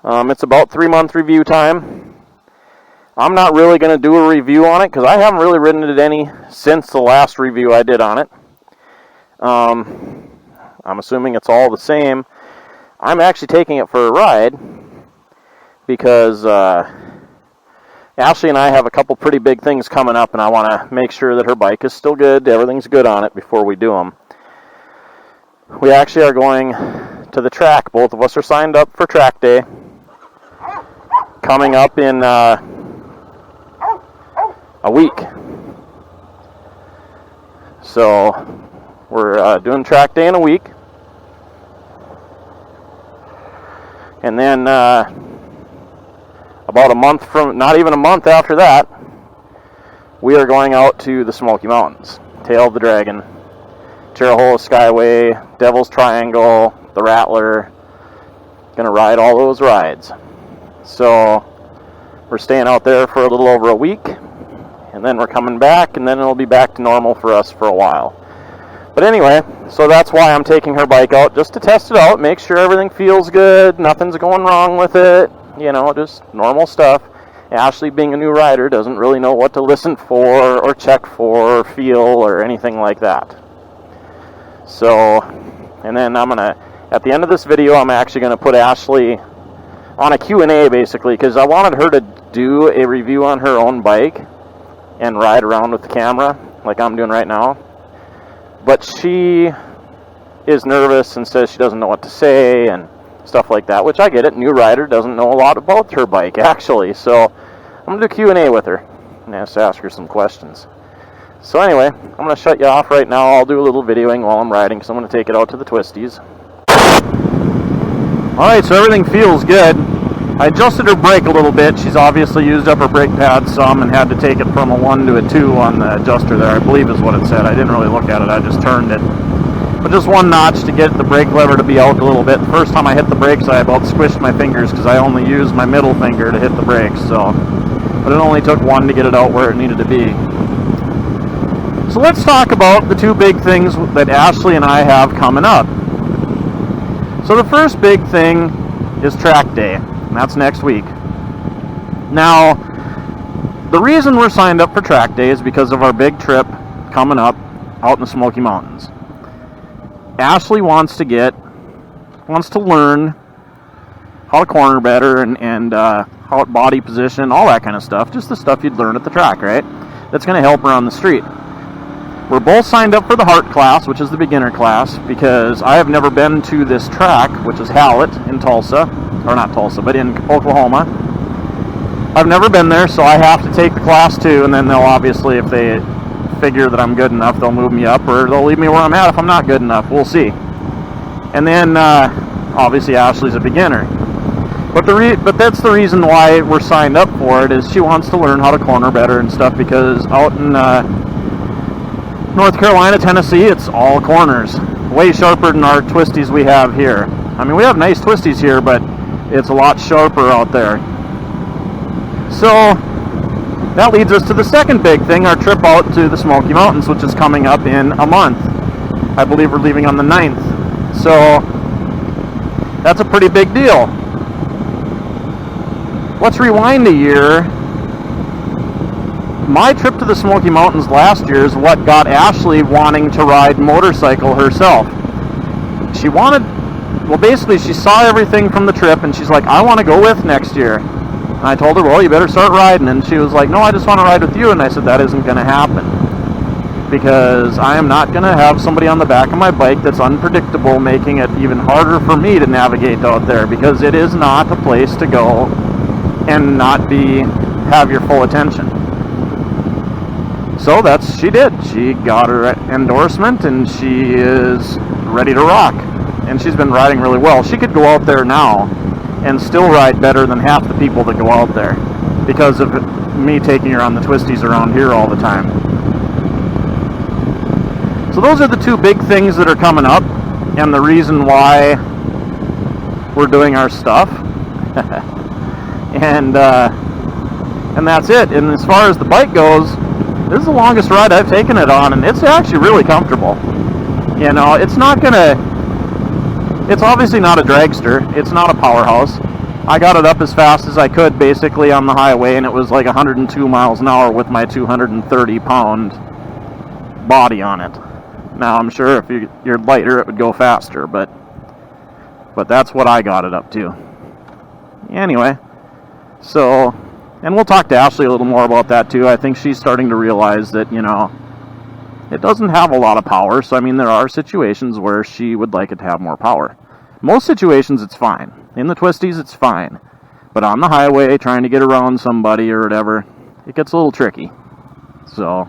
It's about 3-month review time. I'm not really going to do a review on it because I haven't really ridden it any since the last review I did on it. I'm assuming it's all the same. I'm actually taking it for a ride because Ashley and I have a couple pretty big things coming up, and I want to make sure that her bike is still good, everything's good on it before we do them. We actually are going to the track. Both of us are signed up for track day coming up in a week. So we're doing track day in a week. And then about a month from, not even a month after that, we are going out to the Smoky Mountains. Tail of the Dragon, Terrahola Skyway, Devil's Triangle, the Rattler. Gonna ride all those rides. So we're staying out there for a little over a week, and then we're coming back, and then it'll be back to normal for us for a while. But anyway, so that's why I'm taking her bike out, just to test it out, make sure everything feels good, nothing's going wrong with it, you know, just normal stuff. Ashley, being a new rider, doesn't really know what to listen for or check for or feel or anything like that. So, and then I'm going to, at the end of this video, I'm actually going to put Ashley on a Q&A basically, because I wanted her to do a review on her own bike and ride around with the camera like I'm doing right now. But she is nervous and says she doesn't know what to say and stuff like that, which I get it. New rider doesn't know a lot about her bike, actually. So I'm going to do Q&A with her and ask her some questions. So anyway, I'm going to shut you off right now. I'll do a little videoing while I'm riding because I'm going to take it out to the twisties. Alright, so everything feels good. I adjusted her brake a little bit. She's obviously used up her brake pad some and had to take it from a 1 to a 2 on the adjuster there, I believe is what it said. I didn't really look at it, I just turned it. But just 1 notch to get the brake lever to be out a little bit. The first time I hit the brakes, I about squished my fingers because I only used my middle finger to hit the brakes. So, but it only took 1 to get it out where it needed to be. So let's talk about the 2 big things that Ashley and I have coming up. So the first big thing is track day. And that's next week. Now, the reason we're signed up for track day is because of our big trip coming up out in the Smoky Mountains. Ashley wants to learn how to corner better and how to body position, all that kind of stuff. Just the stuff you'd learn at the track, right? That's going to help her on the street. We're both signed up for the Heart class, which is the beginner class, because I have never been to this track, which is Hallett in Tulsa, or not Tulsa, but in Oklahoma. I've never been there, so I have to take the class 2, and then they'll obviously, if they figure that I'm good enough, they'll move me up, or they'll leave me where I'm at if I'm not good enough. We'll see. And then, obviously, Ashley's a beginner. But that's the reason why we're signed up for it, is she wants to learn how to corner better and stuff, because out in North Carolina, Tennessee, it's all corners. Way sharper than our twisties we have here. I mean, we have nice twisties here, but it's a lot sharper out there. So, that leads us to the second big thing, our trip out to the Smoky Mountains, which is coming up in a month. I believe we're leaving on the 9th. So, that's a pretty big deal. Let's rewind a year. My trip to the Smoky Mountains last year is what got Ashley wanting to ride motorcycle herself. She wanted, well, basically she saw everything from the trip and she's like, I want to go with next year. And I told her, well, you better start riding. And she was like, no, I just want to ride with you. And I said, that isn't going to happen, because I am not going to have somebody on the back of my bike that's unpredictable, making it even harder for me to navigate out there, because it is not a place to go and not have your full attention. So she did. She got her endorsement and she is ready to rock. And she's been riding really well. She could go out there now and still ride better than half the people that go out there, because of me taking her on the twisties around here all the time. So those are the 2 big things that are coming up and the reason why we're doing our stuff. and that's it. And as far as the bike goes, this is the longest ride I've taken it on, and it's actually really comfortable. You know, it's obviously not a dragster, it's not a powerhouse, I got it up as fast as I could basically on the highway, and it was like 102 miles an hour with my 230-pound body on it. Now I'm sure if you're lighter it would go faster, but that's what I got it up to. Anyway, so, and we'll talk to Ashley a little more about that too. I think she's starting to realize that, you know, it doesn't have a lot of power, so I mean there are situations where she would like it to have more power. Most situations it's fine. In the twisties it's fine. But on the highway, trying to get around somebody or whatever, it gets a little tricky. So,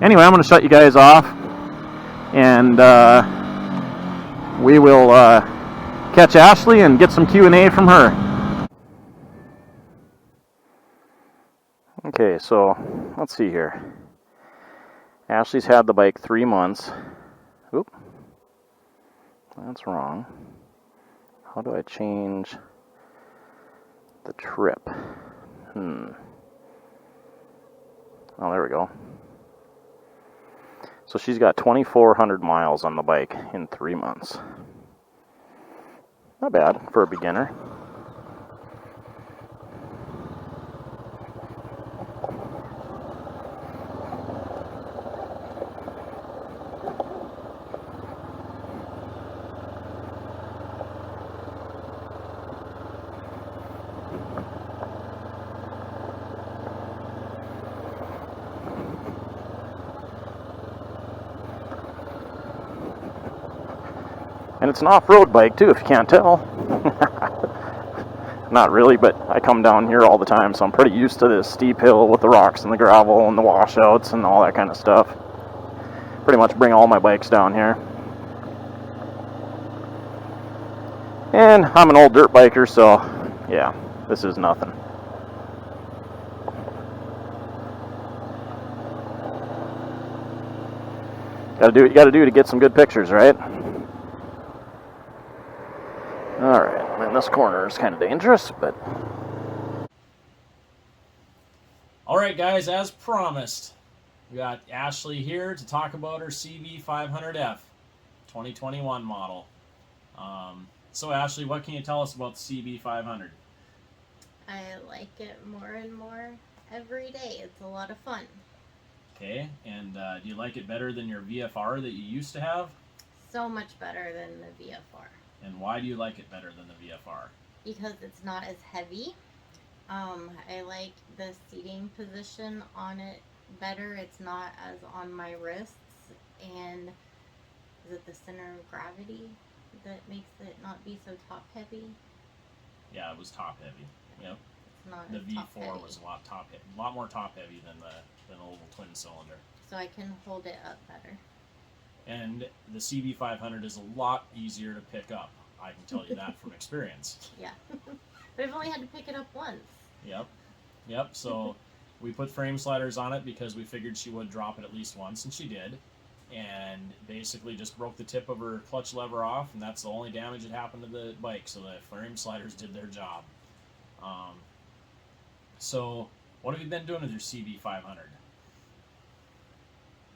anyway, I'm going to shut you guys off. And we will catch Ashley and get some Q&A from her. Okay, so let's see here. Ashley's had the bike 3 months. Oop. That's wrong. How do I change the trip? Oh, there we go. So she's got 2,400 miles on the bike in 3 months. Not bad for a beginner. And it's an off-road bike too, if you can't tell. Not really, but I come down here all the time, so I'm pretty used to this steep hill with the rocks and the gravel and the washouts and all that kind of stuff. Pretty much bring all my bikes down here. And I'm an old dirt biker, so yeah, this is nothing. Gotta do what you gotta do to get some good pictures, right? Alright, man, this corner is kind of dangerous, but... Alright guys, as promised, we got Ashley here to talk about her CB500F, 2021 model. So Ashley, what can you tell us about the CB500? I like it more and more every day. It's a lot of fun. Okay, and do you like it better than your VFR that you used to have? So much better than the VFR. And why do you like it better than the VFR? Because it's not as heavy. I like the seating position on it better. It's not as on my wrists. And is it the center of gravity that makes it not be so top heavy? Yeah, it was top heavy. Yep. It's not The as top V4 heavy. was a lot more top heavy than the old twin cylinder. So I can hold it up better. And the CB500 is a lot easier to pick up. I can tell you that from experience. Yeah. But I've only had to pick it up once. Yep. So we put frame sliders on it because we figured she would drop it at least once, and she did. And basically just broke the tip of her clutch lever off, and that's the only damage that happened to the bike. So the frame sliders did their job. So what have you been doing with your CB500?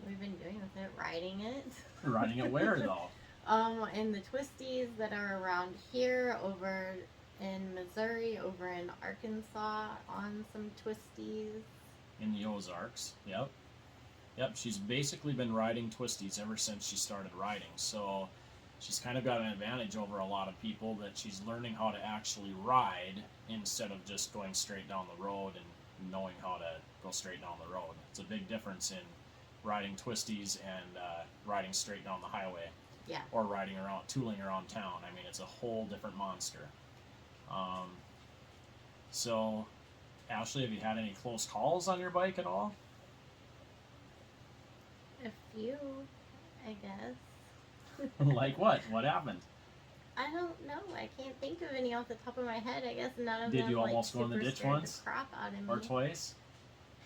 We've been doing with it, riding it. Riding it where though? In the twisties that are around here, over in Missouri, over in Arkansas, on some twisties. In the Ozarks, yep. She's basically been riding twisties ever since she started riding, so she's kind of got an advantage over a lot of people that she's learning how to actually ride instead of just going straight down the road and knowing how to go straight down the road. It's a big difference in riding twisties and riding straight down the highway. Yeah. Or riding around, tooling around town. I mean, it's a whole different monster. So, Ashley, have you had any close calls on your bike at all? A few, I guess. Like what? What happened? I don't know. I can't think of any off the top of my head. I guess none of Did them you almost go in the super ditch scared once? the crap out of me. Or twice?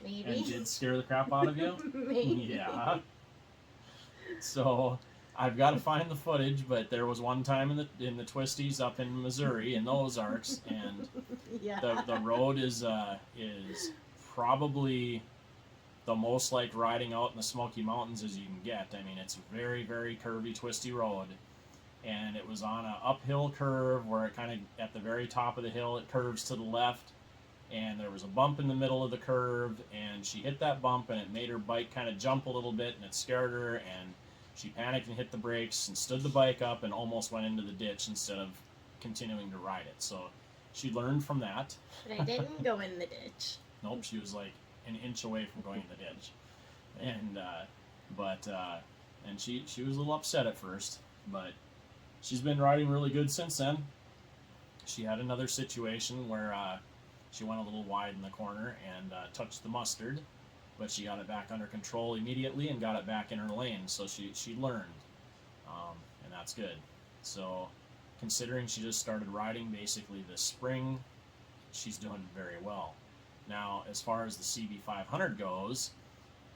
Maybe. And did scare the crap out of you? Maybe. Yeah. So I've got to find the footage, but there was one time in the twisties up in Missouri in the Ozarks, and Yeah. the road is probably the most like riding out in the Smoky Mountains as you can get. I mean, it's a very, very curvy, twisty road, and it was on a uphill curve where it kind of, at the very top of the hill, it curves to the left, and there was a bump in the middle of the curve, and she hit that bump, and it made her bike kind of jump a little bit, and it scared her, and she panicked and hit the brakes and stood the bike up and almost went into the ditch instead of continuing to ride it. So she learned from that. But I didn't go in the ditch. Nope, she was like an inch away from going in the ditch, and and she was a little upset at first, but she's been riding really good since then. She had another situation where she went a little wide in the corner and touched the mustard, but she got it back under control immediately and got it back in her lane. So she learned, and that's good. So considering she just started riding basically this spring, she's doing very well. Now, as far as the CB500 goes,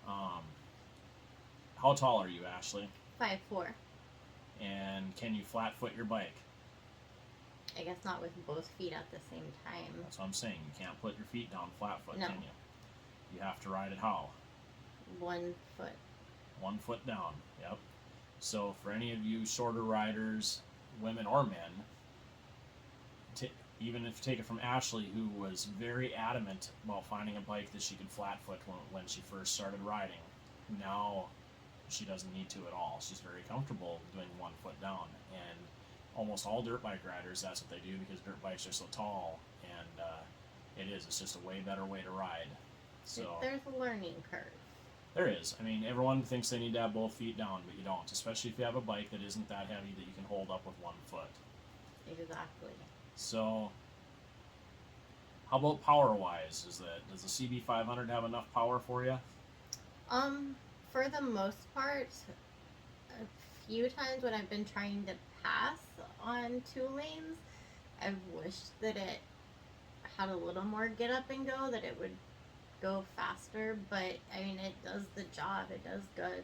how tall are you, Ashley? 5'4". And can you flat foot your bike? I guess not with both feet at the same time. That's what I'm saying. You can't put your feet down flat foot, No. can you? You have to ride it how? 1 foot. 1 foot down. Yep. So for any of you shorter riders, women or men, even if you take it from Ashley, who was very adamant about finding a bike that she could flat foot when she first started riding, now she doesn't need to at all. She's very comfortable doing 1 foot down, and almost all dirt bike riders, that's what they do, because dirt bikes are so tall, and it's just a way better way to ride. So There's a learning curve. there is. I mean, everyone thinks they need to have both feet down, but you don't, especially if you have a bike that isn't that heavy that you can hold up with 1 foot. Exactly. So how about power wise? Does the CB500 have enough power for you? For the most part, a few times when I've been trying to pass on 2 lanes, I've wished that it had a little more get up and go, that it would go faster, but I mean, it does the job. It does good.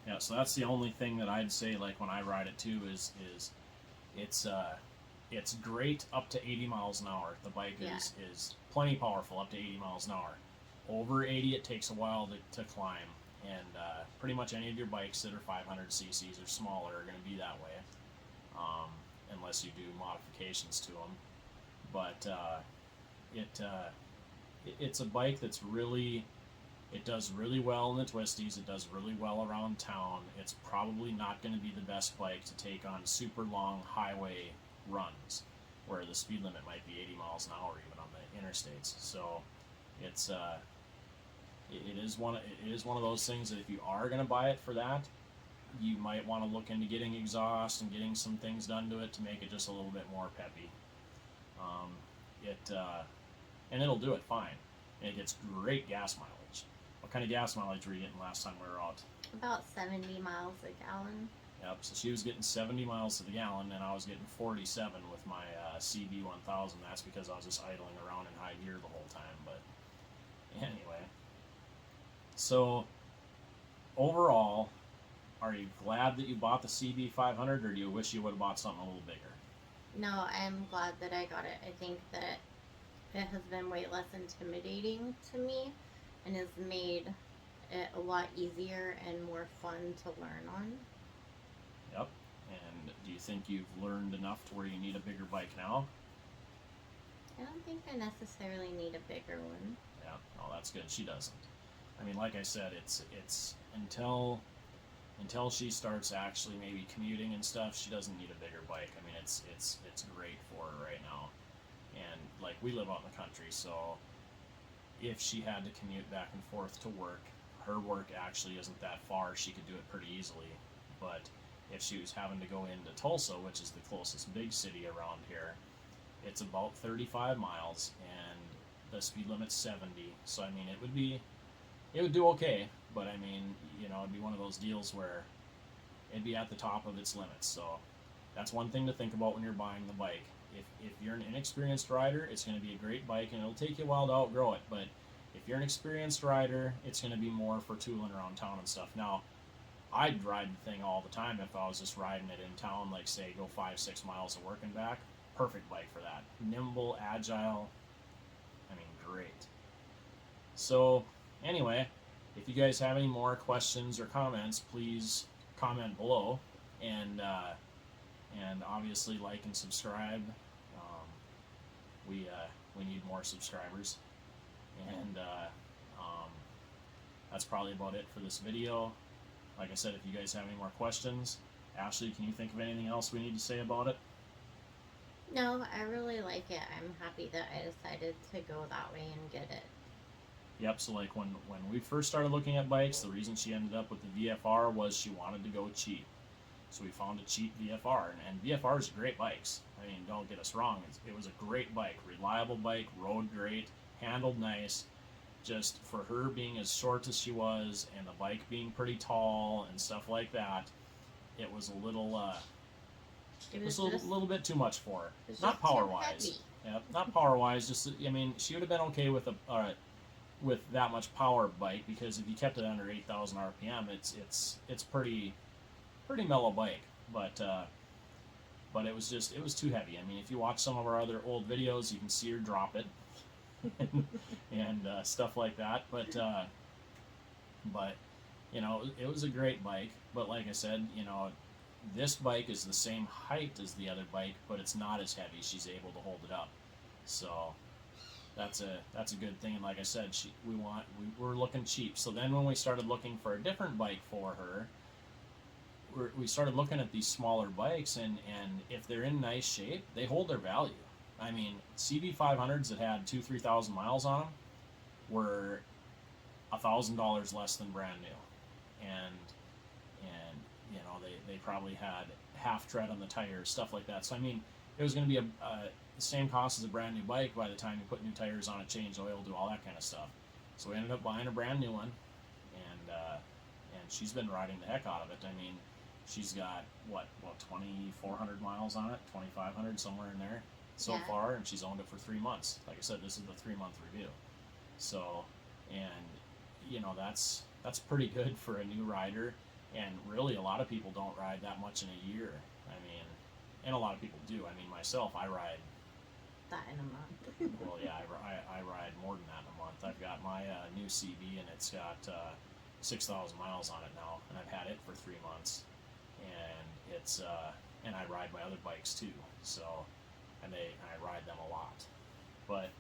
Yeah, so that's the only thing that I'd say, like when I ride it too, is it's great up to 80 miles an hour. The bike is plenty powerful up to 80 miles an hour. Over 80, it takes a while to climb, and pretty much any of your bikes that are 500 cc's or smaller are going to be that way, unless you do modifications to them. But it's a bike that's really, it does really well in the twisties. It does really well around town. It's probably not going to be the best bike to take on super long highway runs where the speed limit might be 80 miles an hour even on the interstates. So it's it is one of those things that if you are going to buy it for that, you might want to look into getting exhaust and getting some things done to it to make it just a little bit more peppy. And it'll do it fine. And it gets great gas mileage. What kind of gas mileage were you getting last time we were out? About 70 miles a gallon. Yep, so she was getting 70 miles to the gallon, and I was getting 47 with my CB1000. That's because I was just idling around in high gear the whole time. But anyway, so overall, are you glad that you bought the CB500, or do you wish you would have bought something a little bigger? No, I'm glad that I got it. I think that it has been way less intimidating to me and has made it a lot easier and more fun to learn on. Yep. And do you think you've learned enough to where you need a bigger bike now? I don't think I necessarily need a bigger one. Yeah, oh, that's good. She doesn't. I mean, like I said, it's until she starts actually maybe commuting and stuff, she doesn't need a bigger bike. I mean, it's great for her right now. And like, we live out in the country, so if she had to commute back and forth to work, her work actually isn't that far. She could do it pretty easily. But if she was having to go into Tulsa, which is the closest big city around here, it's about 35 miles and the speed limit's 70. So I mean, it would do okay, but I mean, it'd be one of those deals where it'd be at the top of its limits. So that's one thing to think about when you're buying the bike. If you're an inexperienced rider, it's going to be a great bike and it'll take you a while to outgrow it. But if you're an experienced rider, it's going to be more for tooling around town and stuff. Now, I'd ride the thing all the time if I was just riding it in town, like say go 5-6 miles to work and back. Perfect bike for that. Nimble, agile, I mean, great. So anyway, if you guys have any more questions or comments, please comment below. And and obviously like and subscribe. We need more subscribers, and that's probably about it for this video. Like I said, if you guys have any more questions, Ashley, can you think of anything else we need to say about it? No, I really like it. I'm happy that I decided to go that way and get it. Yep, so like when we first started looking at bikes, the reason she ended up with the VFR was she wanted to go cheap. So we found a cheap VFR, and VFRs are great bikes. I mean, don't get us wrong, it was a great bike, reliable bike, rode great, handled nice. Just for her being as short as she was, and the bike being pretty tall and stuff like that, it was a little It was was a just, little bit too much for her. it was Not just too power wise. heavy. Yeah, not power wise. Just I mean, she would have been okay with with that much power bike, because if you kept it under 8,000 RPM, it's pretty mellow bike. But it was too heavy. I mean, if you watch some of our other old videos, you can see her drop it and stuff like that. But you know, it was a great bike. But like I said, you know, this bike is the same height as the other bike, but it's not as heavy. She's able to hold it up. So that's a good thing. And like I said, we're looking cheap. So then when we started looking for a different bike for her, we started looking at these smaller bikes, and if they're in nice shape, they hold their value. I mean, CB500s that had 2,000-3,000 miles on them were $1,000 less than brand new, and you know, they probably had half tread on the tires, stuff like that. So I mean, it was going to be the same cost as a brand new bike by the time you put new tires on it, change oil, do all that kind of stuff. So we ended up buying a brand new one, and she's been riding the heck out of it. I mean, she's got what 2,400 miles on it, 2,500, somewhere in there so Yeah. far, and she's owned it for 3 months. Like I said, this is the 3-month review. So, and you know, that's pretty good for a new rider. And really, a lot of people don't ride that much in a year. I mean, and a lot of people do. I mean, myself, I ride. That in a month. Well, yeah, I ride more than that in a month. I've got my new CB, and it's got 6,000 miles on it now, and I've had it for 3 months. And it's and I ride my other bikes too. So, and I ride them a lot. But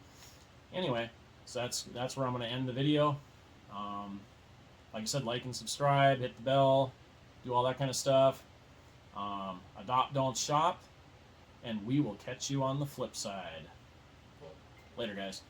anyway, so that's where I'm going to end the video. Like I said, like and subscribe, hit the bell, do all that kind of stuff. Adopt, don't shop, and we will catch you on the flip side. Later, guys.